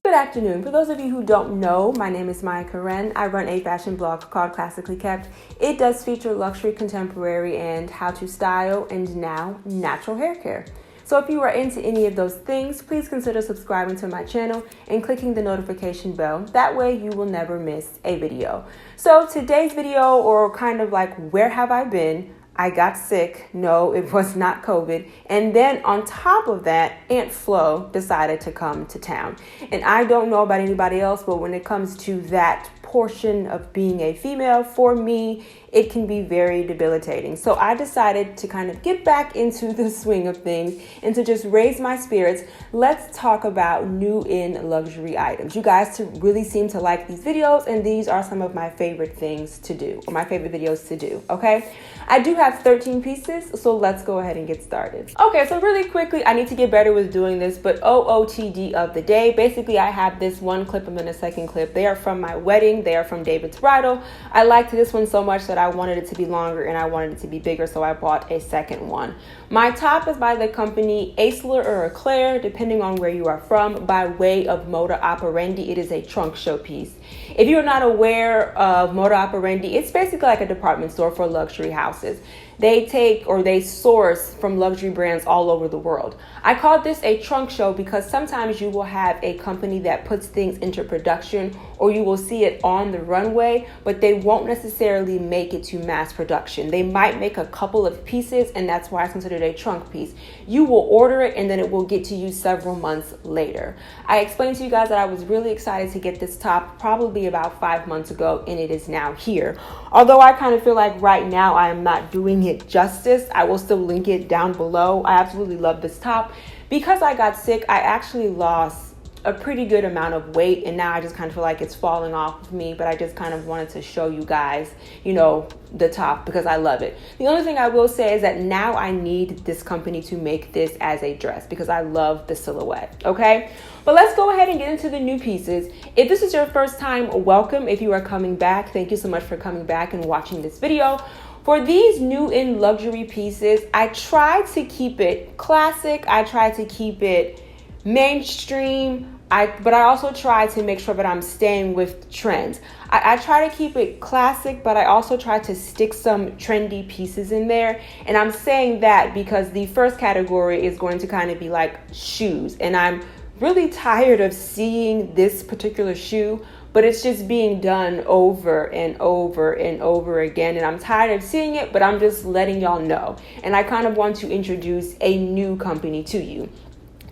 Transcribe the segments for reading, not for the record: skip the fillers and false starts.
Good afternoon. For those of you who don't know, my name is Maya Karen. I run a fashion blog called Classically Kept. It does feature luxury, contemporary, and how to style, and now natural hair care. So if you are into any of those things, please consider subscribing to my channel and clicking the notification bell. That way you will never miss a video. So today's video, or kind of like where have I been? I got sick. No, it was not COVID. And then on top of that, Aunt Flo decided to come to town. And I don't know about anybody else, but when it comes to that portion of being a female, for me, it can be very debilitating. So I decided to kind of get back into the swing of things and to just raise my spirits. Let's talk about new in luxury items. You guys really seem to like these videos, and these are some of my favorite things to do, or my favorite videos to do, okay? I do have 13 pieces, so let's go ahead and get started. Okay, so really quickly, I need to get better with doing this, but OOTD of the day. Basically, I have this one clip and then a second clip. They are from my wedding. They are from David's bridal. I liked this one so much that I wanted it to be longer and I wanted it to be bigger, so I bought a second one. My top is by the company Aisler or Eclair, depending on where you are from, by way of Moda Operandi. It is a trunk showpiece. If you're not aware of Moda Operandi, it's basically like a department store for luxury houses. They source from luxury brands all over the world. I call this a trunk show because sometimes you will have a company that puts things into production, or you will see it on the runway, but they won't necessarily make it to mass production. They might make a couple of pieces, and that's why it's considered a trunk piece. You will order it and then it will get to you several months later. I explained to you guys that I was really excited to get this top probably about 5 months ago, and it is now here. Although I kind of feel like right now I am not doing it justice, I will still link it down below. I absolutely love this top. Because I got sick, I actually lost a pretty good amount of weight, and now I just kind of feel like it's falling off of me, but I just kind of wanted to show you guys, the top, because I love it. The only thing I will say is that now I need this company to make this as a dress because I love the silhouette, okay? But let's go ahead and get into the new pieces. If this is your first time, welcome. If you are coming back, thank you so much for coming back and watching this video. For these new in luxury pieces, I try to keep it classic. I try to keep it mainstream. But I also try to make sure that I'm staying with trends. I try to keep it classic, but I also try to stick some trendy pieces in there. And I'm saying that because the first category is going to kind of be like shoes. And I'm really tired of seeing this particular shoe, but it's just being done over and over and over again. And I'm tired of seeing it, but I'm just letting y'all know. And I kind of want to introduce a new company to you.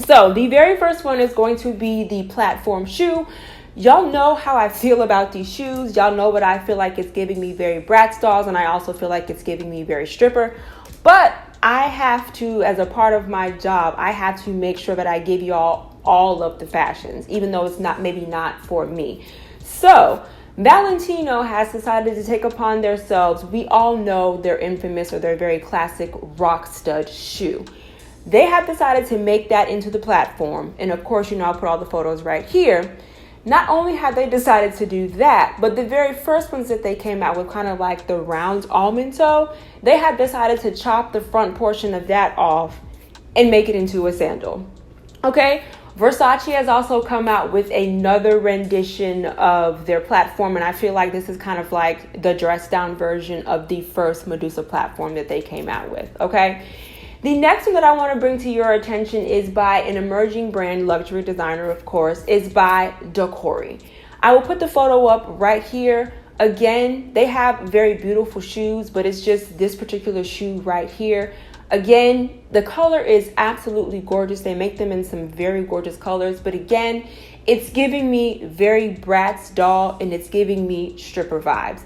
So the very first one is going to be the platform shoe. Y'all know how I feel about these shoes. Y'all know what I feel like it's giving me very Bratz dolls, and I also feel like it's giving me very stripper. But I have to, as a part of my job, I have to make sure that I give y'all all of the fashions, even though it's maybe not for me. So Valentino has decided to take upon themselves, we all know their infamous or their very classic rock stud shoe. They have decided to make that into the platform. And of course, I'll put all the photos right here. Not only have they decided to do that, but the very first ones that they came out with, kind of like the round almond toe, they have decided to chop the front portion of that off and make it into a sandal. Okay? Versace has also come out with another rendition of their platform, and I feel like this is kind of like the dress down version of the first Medusa platform that they came out with. Okay? The next one that I want to bring to your attention is by an emerging brand, luxury designer, of course, is by Decori. I will put the photo up right here. Again, they have very beautiful shoes, but it's just this particular shoe right here. Again, the color is absolutely gorgeous. They make them in some very gorgeous colors, but again, it's giving me very Bratz doll, and it's giving me stripper vibes.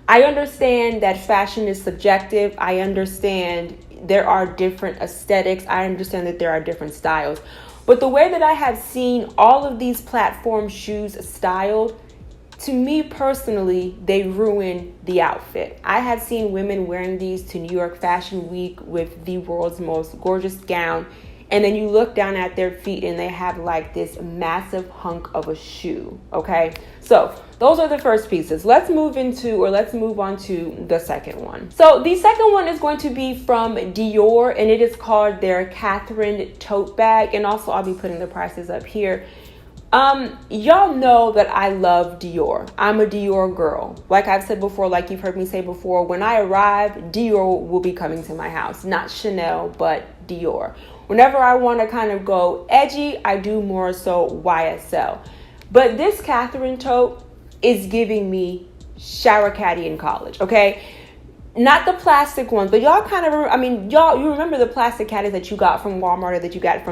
I understand that fashion is subjective. I understand there are different aesthetics. I understand that there are different styles. But the way that I have seen all of these platform shoes styled, to me personally, they ruin the outfit. I have seen women wearing these to New York Fashion Week with the world's most gorgeous gown, and then you look down at their feet and they have like this massive hunk of a shoe, okay? So those are the first pieces. Let's move on to the second one. So the second one is going to be from Dior, and it is called their Catherine tote bag. And also I'll be putting the prices up here. Y'all know that I love Dior. I'm a Dior girl. Like I've said before, like you've heard me say before, when I arrive, Dior will be coming to my house. Not Chanel, but Dior. Whenever I want to kind of go edgy, I do more so YSL. But this Catherine tote is giving me shower caddy in college, okay? Not the plastic ones, but y'all kind of, you remember the plastic caddies that you got from Walmart or that you got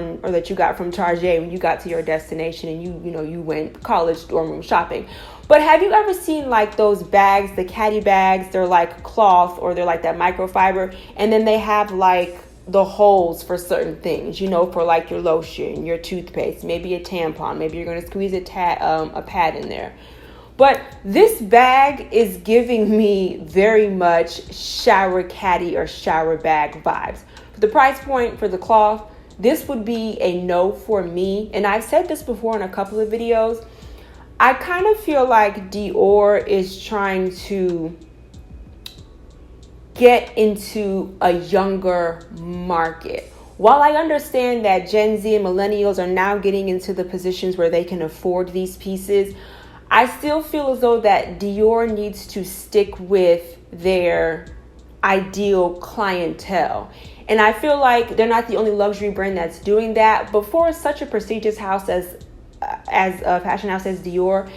from Target when you got to your destination and you went college dorm room shopping. But have you ever seen like those bags, the caddy bags? They're like cloth or they're like that microfiber, and then they have like the holes for certain things, for like your lotion, your toothpaste, maybe a tampon, maybe you're going to squeeze a pad in there. But this bag is giving me very much shower caddy or shower bag vibes. For the price point for the cloth, this would be a no for me. And I've said this before in a couple of videos. I kind of feel like Dior is trying to get into a younger market. While I understand that Gen Z and millennials are now getting into the positions where they can afford these pieces, I still feel as though that Dior needs to stick with their ideal clientele. And I feel like they're not the only luxury brand that's doing that. But for such a prestigious house as a fashion house as Dior,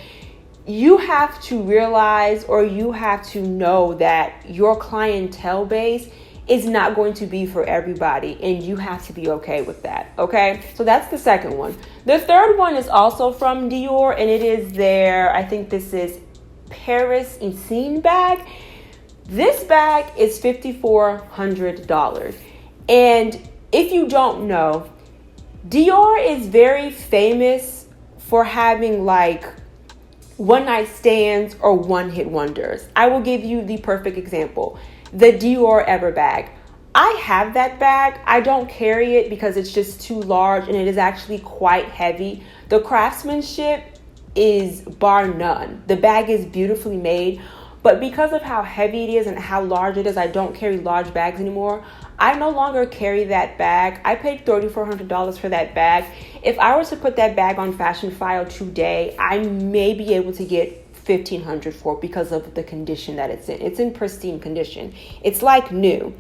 you have to realize, or you have to know that your clientele base is not going to be for everybody, and you have to be okay with that. Okay, so that's the second one. The third one is also from Dior, and it is I think this is Paris Insigne bag. This bag is $5,400. And if you don't know, Dior is very famous for having like one night stands or one hit wonders. I will give you the perfect example. The Dior Ever bag. I have that bag. I don't carry it because it's just too large and it is actually quite heavy. The craftsmanship is bar none. The bag is beautifully made, but because of how heavy it is and how large it is, I don't carry large bags anymore. I no longer carry that bag. I paid $3,400 for that bag. If I were to put that bag on Fashion File today, I may be able to get $1,500 for it because of the condition that it's in. It's in pristine condition. It's like new.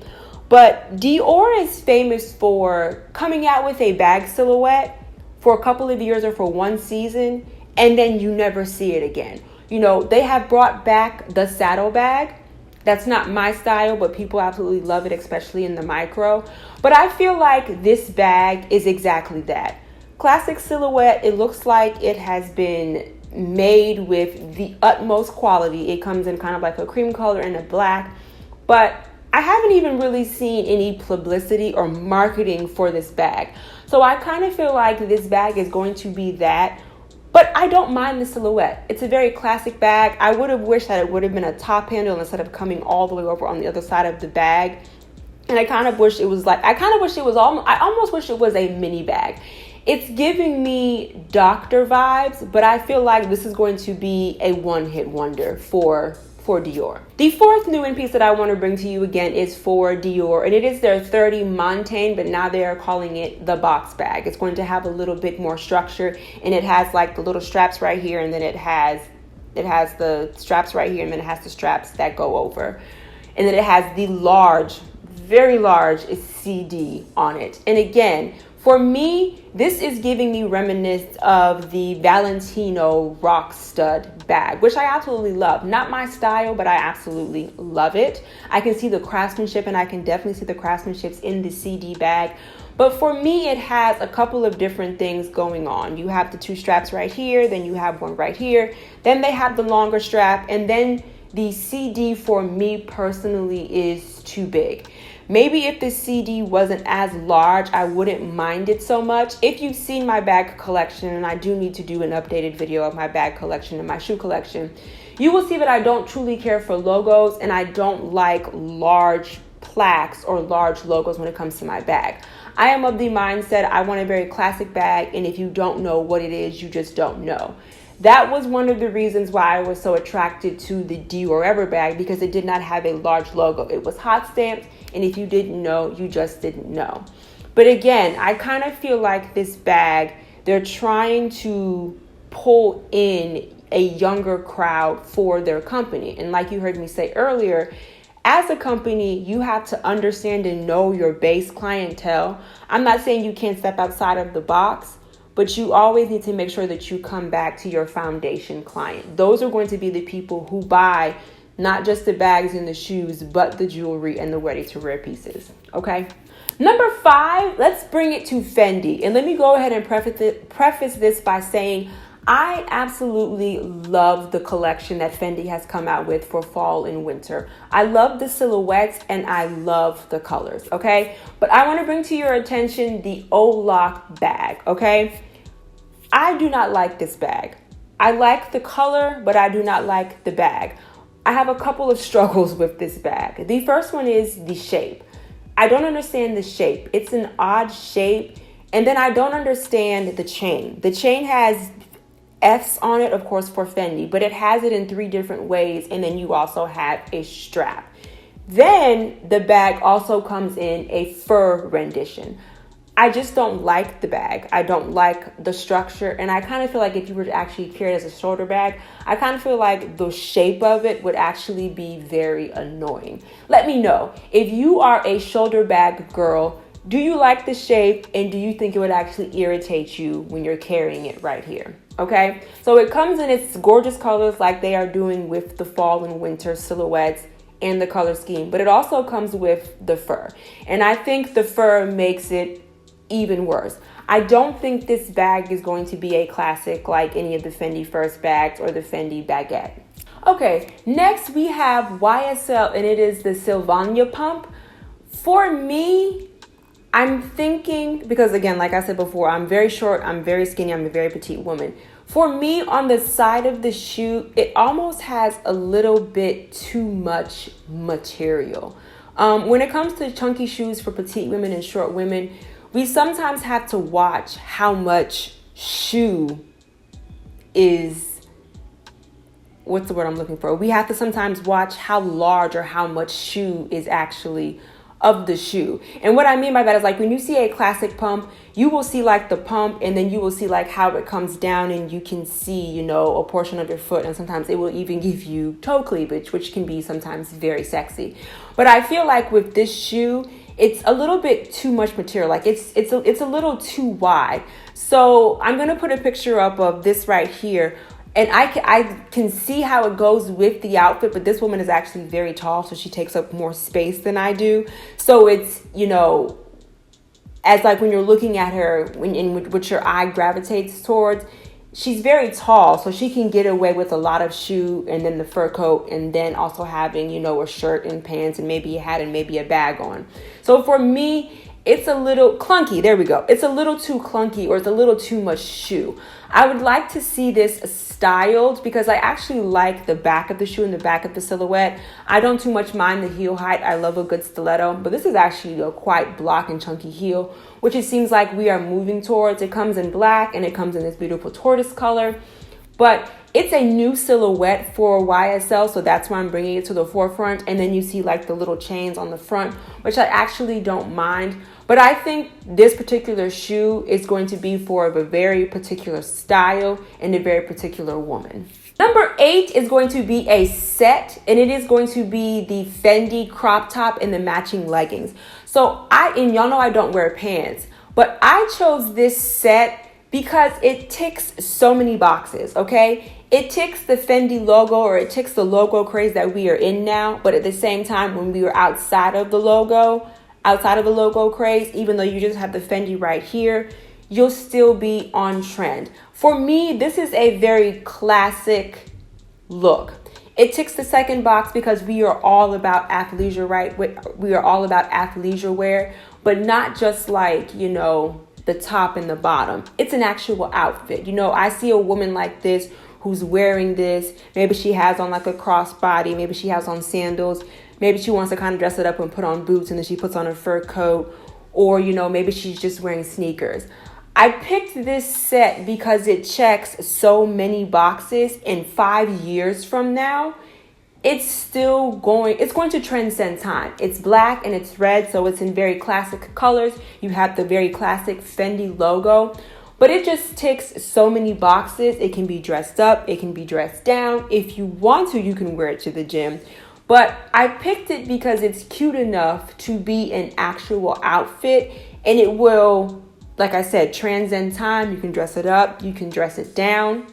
But Dior is famous for coming out with a bag silhouette for a couple of years or for one season, and then you never see it again. They have brought back the saddle bag. That's not my style, but people absolutely love it, especially in the micro. But I feel like this bag is exactly that. Classic silhouette. It looks like it has been made with the utmost quality. It comes in kind of like a cream color and a black, but I haven't even really seen any publicity or marketing for this bag. So I kind of feel like this bag is going to be that, but I don't mind the silhouette. It's a very classic bag. I would have wished that it would have been a top handle instead of coming all the way over on the other side of the bag. And I almost wish it was a mini bag. It's giving me doctor vibes, but I feel like this is going to be a one-hit wonder for Dior. The fourth new in piece that I want to bring to you again is for Dior, and it is their 30 Montaigne, but now they are calling it the box bag. It's going to have a little bit more structure, and it has like the little straps right here, and then it has the straps right here, and then it has the straps that go over. And then it has the large, very large CD on it. And again, for me, this is giving me reminiscence of the Valentino rock stud bag, which I absolutely love. Not my style, but I absolutely love it. I can see the craftsmanship, and I can definitely see the craftsmanship in the CD bag. But for me, it has a couple of different things going on. You have the two straps right here, then you have one right here. Then they have the longer strap, and then the CD for me personally is too big. Maybe if the CD wasn't as large, I wouldn't mind it so much. If you've seen my bag collection, and I do need to do an updated video of my bag collection and my shoe collection, you will see that I don't truly care for logos, and I don't like large plaques or large logos when it comes to my bag. I am of the mindset I want a very classic bag, and if you don't know what it is, you just don't know. That was one of the reasons why I was so attracted to the Dior Ever bag, because it did not have a large logo. It was hot stamped, and if you didn't know, you just didn't know. But again, I kind of feel like this bag, they're trying to pull in a younger crowd for their company. And like you heard me say earlier, as a company, you have to understand and know your base clientele. I'm not saying you can't step outside of the box, but you always need to make sure that you come back to your foundation client. Those are going to be the people who buy not just the bags and the shoes, but the jewelry and the ready-to-wear pieces. Okay. Number 5, let's bring it to Fendi. And let me go ahead and preface this by saying I absolutely love the collection that Fendi has come out with for fall and winter. I love the silhouettes and I love the colors, okay? But I want to bring to your attention the O-Lock bag, okay? I do not like this bag. I like the color, but I do not like the bag. I have a couple of struggles with this bag. The first one is the shape. I don't understand the shape. It's an odd shape. And then I don't understand the chain. The chain has F's on it, of course, for Fendi, but it has it in 3 different ways. And then you also have a strap. Then the bag also comes in a fur rendition. I just don't like the bag. I don't like the structure. And I kind of feel like if you were to actually carry it as a shoulder bag, I kind of feel like the shape of it would actually be very annoying. Let me know if you are a shoulder bag girl. Do you like the shape, and do you think it would actually irritate you when you're carrying it right here? Okay, so it comes in its gorgeous colors like they are doing with the fall and winter silhouettes and the color scheme, but it also comes with the fur. And I think the fur makes it even worse. I don't think this bag is going to be a classic like any of the Fendi First bags or the Fendi baguette. Okay, next we have YSL, and it is the Sylvania pump. For me, I'm thinking, because again, like I said before, I'm very short, I'm very skinny, I'm a very petite woman. For me, on the side of the shoe, it almost has a little bit too much material. When it comes to chunky shoes for petite women and short women, we sometimes have to watch how much shoe is, what's the word I'm looking for? We have to sometimes watch how large or how much shoe is actually of the shoe. And what I mean by that is, like, when you see a classic pump, you will see like the pump, and then you will see like how it comes down, and you can see, you know, a portion of your foot, and sometimes it will even give you toe cleavage, which can be sometimes very sexy. But I feel like with this shoe, it's a little bit too much material. Like it's a little too wide. So I'm gonna put a picture up of this right here. And I can see how it goes with the outfit, but this woman is actually very tall, so she takes up more space than I do. So it's, you know, as like when you're looking at her, which your eye gravitates towards, she's very tall, so she can get away with a lot of shoe and then the fur coat, and then also having, you know, a shirt and pants and maybe a hat and maybe a bag on. So for me, it's a little clunky. There we go. It's a little too clunky, or it's a little too much shoe. I would like to see this styled, because I actually like the back of the shoe and the back of the silhouette. I don't too much mind the heel height. I love a good stiletto, but this is actually a quite block and chunky heel, which it seems like we are moving towards. It comes in black and it comes in this beautiful tortoise color, but it's a new silhouette for YSL, so that's why I'm bringing it to the forefront. And then you see like the little chains on the front, which I actually don't mind. But I think this particular shoe is going to be for a very particular style and a very particular woman. Number 8 is going to be a set, and it is going to be the Fendi crop top and the matching leggings. So and y'all know I don't wear pants, but I chose this set because it ticks so many boxes, okay? It ticks the Fendi logo, or it ticks the logo craze that we are in now, but at the same time, when we were outside of the logo craze, even though you just have the Fendi right here, you'll still be on trend. For me, this is a very classic look. It ticks the second box because we are all about athleisure, right? We are all about athleisure wear, but not just like, you know, the top and the bottom. It's an actual outfit. You know, I see a woman like this who's wearing this. Maybe she has on like a crossbody. Maybe she has on sandals. Maybe she wants to kind of dress it up and put on boots, and then she puts on a fur coat. Or, you know, maybe she's just wearing sneakers. I picked this set because it checks so many boxes, and 5 years from now, it's going to transcend time. It's black and it's red, so it's in very classic colors. You have the very classic Fendi logo. but it just ticks so many boxes. It can be dressed up, it can be dressed down. If you want to, you can wear it to the gym. But I picked it because it's cute enough to be an actual outfit, and it will, like I said, transcend time. You can dress it up, you can dress it down.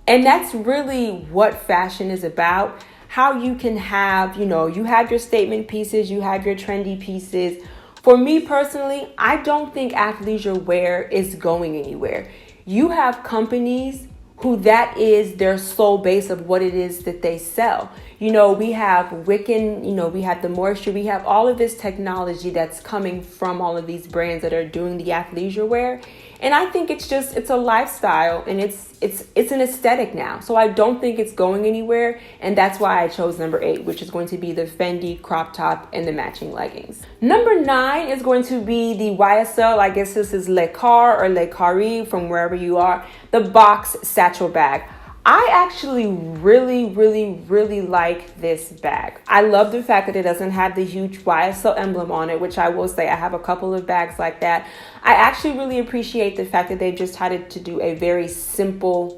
And that's really what fashion is about. How you can have, you have your statement pieces, you have your trendy pieces. For me personally, I don't think athleisure wear is going anywhere. You have companies who that is their sole base of what it is that they sell. We have Wiccan, we have the moisture, we have all of this technology that's coming from all of these brands that are doing the athleisure wear. And I think it's a lifestyle, and it's an aesthetic now. So I don't think it's going anywhere. And that's why I chose number 8, which is going to be the Fendi crop top and the matching leggings. Number 9 is going to be the YSL. I guess this is Le Car or Le Carré from wherever you are. The box satchel bag. I actually really, really, really like this bag. I love the fact that it doesn't have the huge YSL emblem on it, which I will say I have a couple of bags like that. I actually really appreciate the fact that they've just had to do a very simple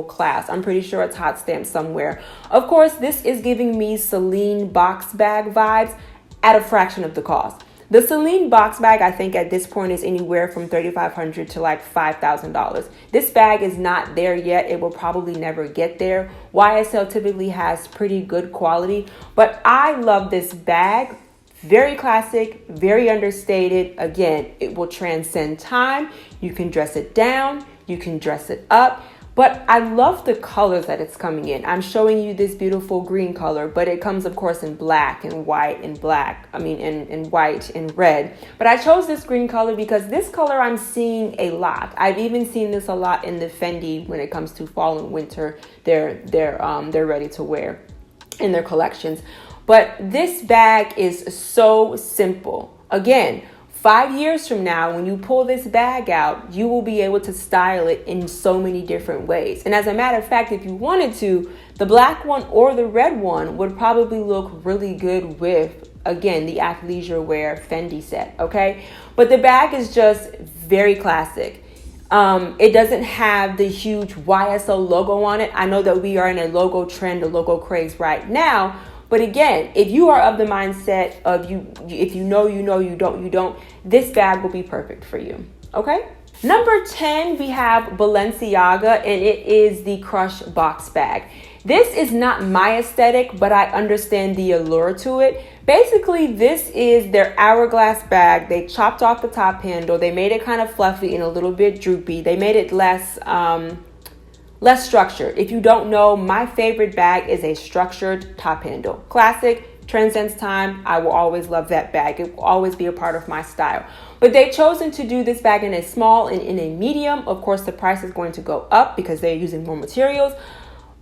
clasp. I'm pretty sure it's hot stamped somewhere. Of course, this is giving me Celine box bag vibes at a fraction of the cost. The Celine box bag, I think at this point is anywhere from $3,500 to like $5,000. This bag is not there yet. It will probably never get there. YSL typically has pretty good quality, but I love this bag. Very classic, very understated. Again, it will transcend time. You can dress it down, you can dress it up. But I love the colors that it's coming in. I'm showing you this beautiful green color, but it comes, of course, in black and white and in white and red. But I chose this green color because this color I'm seeing a lot. I've even seen this a lot in the Fendi when it comes to fall and winter. They're ready to wear in their collections. But this bag is so simple. Again, 5 years from now, when you pull this bag out, you will be able to style it in so many different ways. And as a matter of fact, if you wanted to, the black one or the red one would probably look really good with, again, the athleisure wear Fendi set, okay? But the bag is just very classic. It doesn't have the huge YSL logo on it. I know that we are in a logo trend, a logo craze right now. But again, if you are of the mindset of if you know, you don't, this bag will be perfect for you. Okay. Number 10, we have Balenciaga, and it is the Crush box bag. This is not my aesthetic, but I understand the allure to it. Basically, this is their hourglass bag. They chopped off the top handle. They made it kind of fluffy and a little bit droopy. They made it less structured. If you don't know, my favorite bag is a structured top handle. Classic, transcends time. I will always love that bag. It will always be a part of my style. But they've chosen to do this bag in a small and in a medium. Of course, the price is going to go up because they're using more materials.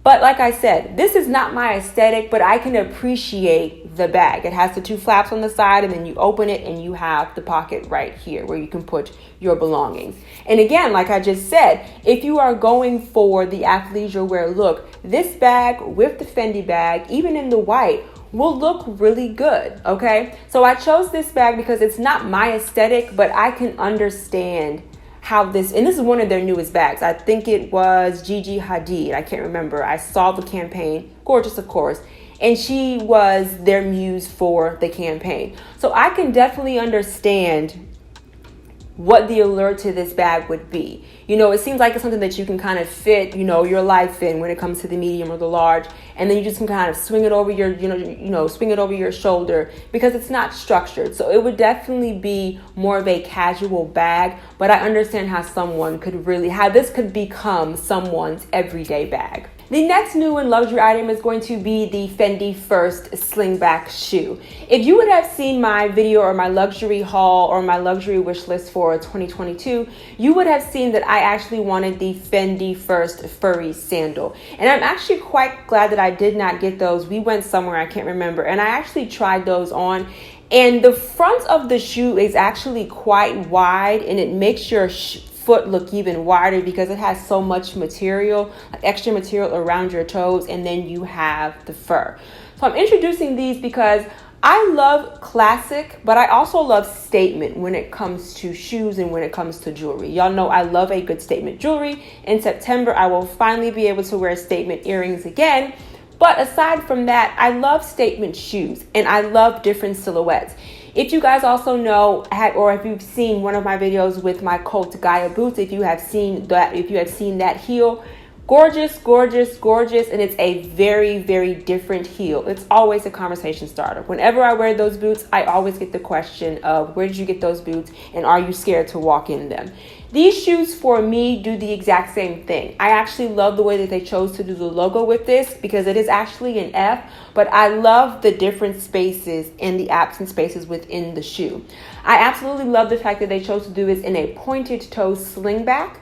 But like I said, this is not my aesthetic, but I can appreciate the bag. It has the 2 flaps on the side, and then you open it and you have the pocket right here where you can put your belongings. And again, like I just said, if you are going for the athleisure wear look, this bag with the Fendi bag, even in the white, will look really good, okay? So I chose this bag because it's not my aesthetic, but I can understand how this, and this is one of their newest bags. I think it was Gigi Hadid. I can't remember. I saw the campaign. Gorgeous, of course. And she was their muse for the campaign. So I can definitely understand what the allure to this bag would be. It seems like it's something that you can kind of fit, your life in when it comes to the medium or the large, and then you just can kind of swing it over your shoulder because it's not structured. So it would definitely be more of a casual bag, but I understand how this could become someone's everyday bag. The next new and luxury item is going to be the Fendi First slingback shoe. If you would have seen my video or my luxury haul or my luxury wish list for 2022, you would have seen that I actually wanted the Fendi First furry sandal. And I'm actually quite glad that I did not get those. We went somewhere, I can't remember, and I actually tried those on. And the front of the shoe is actually quite wide, and it makes your foot look even wider because it has so much material, like extra material around your toes, and then you have the fur. So I'm introducing these because I love classic, but I also love statement when it comes to shoes and when it comes to jewelry. Y'all know I love a good statement jewelry. In September, I will finally be able to wear statement earrings again. But aside from that, I love statement shoes and I love different silhouettes. If you guys also know, or if you've seen one of my videos with my Colt Gaia boots, if you have seen that heel, gorgeous, gorgeous, gorgeous, and it's a very, very different heel. It's always a conversation starter. Whenever I wear those boots, I always get the question of, where did you get those boots, and are you scared to walk in them? These shoes for me do the exact same thing. I actually love the way that they chose to do the logo with this because it is actually an F, but I love the different spaces and the absent spaces within the shoe. I absolutely love the fact that they chose to do this in a pointed toe slingback.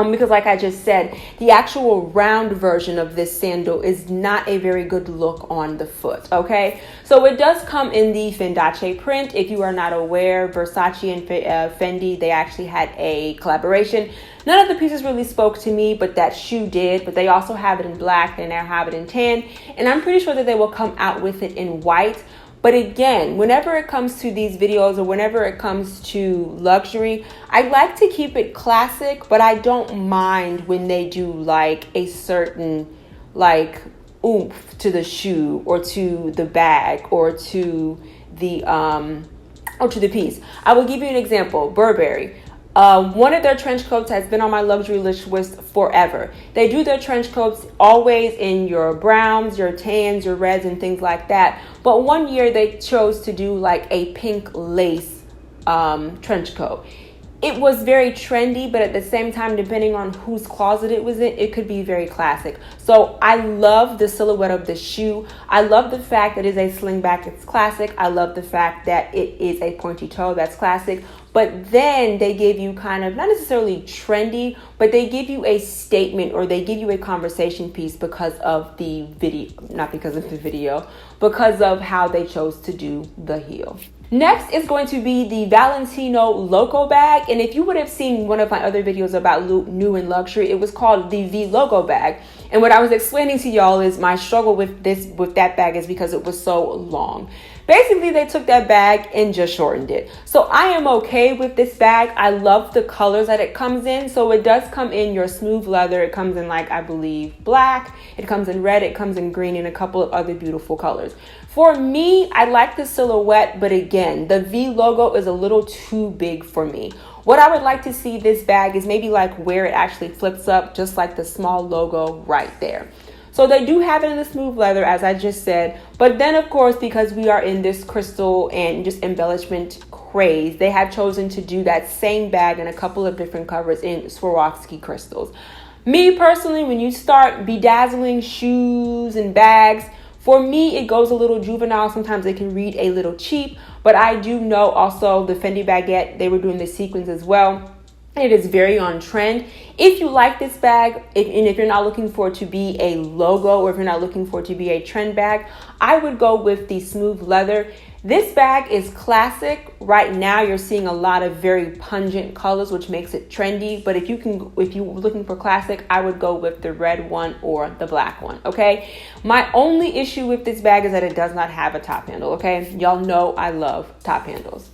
Because like I just said, the actual round version of this sandal is not a very good look on the foot, okay? So it does come in the Fendace print. If you are not aware, Versace and Fendi, they actually had a collaboration. None of the pieces really spoke to me, but that shoe did. But they also have it in black, they now have it in tan, and I'm pretty sure that they will come out with it in white. But again, whenever it comes to these videos or whenever it comes to luxury, I like to keep it classic, but I don't mind when they do like a certain like oomph to the shoe or to the bag or to the piece. I will give you an example. Burberry. One of their trench coats has been on my luxury list forever. They do their trench coats always in your browns, your tans, your reds, and things like that. But one year they chose to do like a pink lace trench coat. It was very trendy, but at the same time, depending on whose closet it was in, it could be very classic. So I love the silhouette of the shoe. I love the fact that it is a slingback, it's classic. I love the fact that it is a pointy toe, that's classic. But then they give you kind of, not necessarily trendy, but they give you a statement or they give you a conversation piece because of the video, not because of the video, because of how they chose to do the heel. Next is going to be the Valentino Loco bag. And if you would have seen one of my other videos about new and luxury, it was called the V Logo bag. And what I was explaining to y'all is my struggle with that bag is because it was so long. Basically, they took that bag and just shortened it. So I am okay with this bag. I love the colors that it comes in. So it does come in your smooth leather. It comes in like, I believe, black. It comes in red. It comes in green and a couple of other beautiful colors. For me, I like the silhouette, but again, the V logo is a little too big for me. What I would like to see this bag is maybe like where it actually flips up, just like the small logo right there. So they do have it in the smooth leather, as I just said. But then, of course, because we are in this crystal and just embellishment craze, they have chosen to do that same bag in a couple of different colors in Swarovski crystals. Me personally, when you start bedazzling shoes and bags, for me, it goes a little juvenile. Sometimes it can read a little cheap. But I do know also the Fendi baguette, they were doing the sequins as well. It is very on trend. If you like this bag, and if you're not looking for it to be a logo or if you're not looking for it to be a trend bag, I would go with the smooth leather. This bag is classic. Right now, you're seeing a lot of very pungent colors, which makes it trendy. But if you're looking for classic, I would go with the red one or the black one, okay? My only issue with this bag is that it does not have a top handle, okay? Y'all know I love top handles.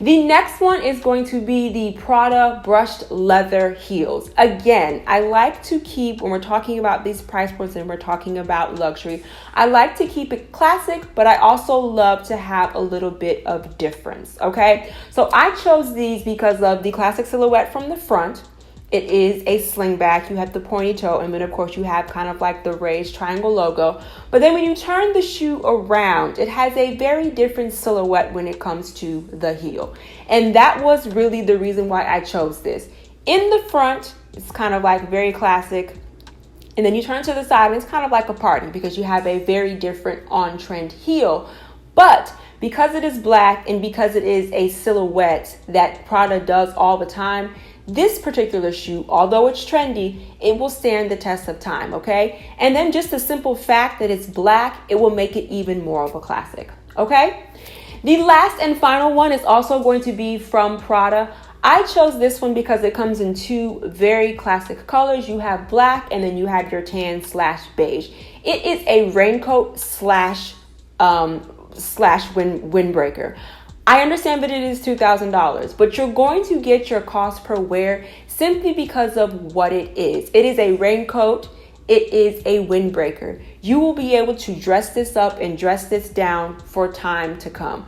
The next one is going to be the Prada brushed leather heels. Again, I like to keep, when we're talking about these price points and we're talking about luxury, I like to keep it classic, but I also love to have a little bit of difference, okay? So I chose these because of the classic silhouette from the front. It is a slingback. You have the pointy toe, and then of course you have kind of like the raised triangle logo. But then when you turn the shoe around, it has a very different silhouette when it comes to the heel. And that was really the reason why I chose this. In the front, it's kind of like very classic. And then you turn to the side, and it's kind of like a party because you have a very different on-trend heel. But because it is black and because it is a silhouette that Prada does all the time, this particular shoe, although it's trendy, it will stand the test of time, okay? And then just the simple fact that it's black, it will make it even more of a classic, okay? The last and final one is also going to be from Prada. I chose this one because it comes in two very classic colors. You have black and then you have your tan / beige. It is a raincoat / slash windbreaker. I understand that it is $2,000, but you're going to get your cost per wear simply because of what it is. It is a raincoat. It is a windbreaker. You will be able to dress this up and dress this down for time to come.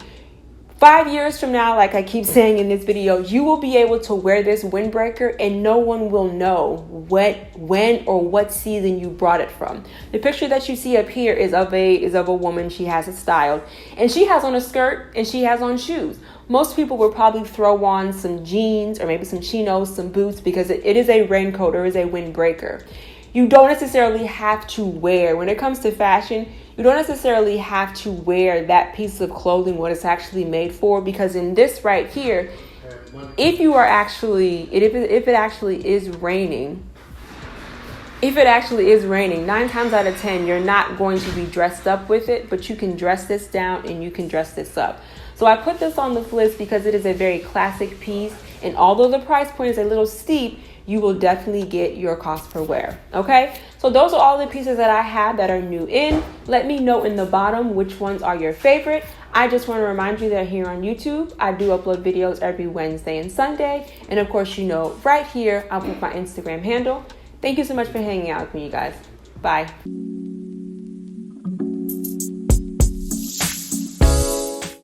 5 years from now, like I keep saying in this video, you will be able to wear this windbreaker and no one will know when or what season you brought it from. The picture that you see up here is of a woman. She has it styled and she has on a skirt and she has on shoes. Most people would probably throw on some jeans or maybe some chinos, some boots, because it is a raincoat or is a windbreaker. You don't necessarily have to wear, when it comes to fashion, you don't necessarily have to wear that piece of clothing what it's actually made for, because in this right here, if it actually is raining, 9 times out of 10, you're not going to be dressed up with it, but you can dress this down and you can dress this up. So I put this on the list because it is a very classic piece, and although the price point is a little steep, you will definitely get your cost per wear. Okay, so those are all the pieces that I have that are new in. Let me know in the bottom which ones are your favorite. I just want to remind you that here on YouTube, I do upload videos every Wednesday and Sunday. And of course, right here, I'll put my Instagram handle. Thank you so much for hanging out with me, you guys. Bye.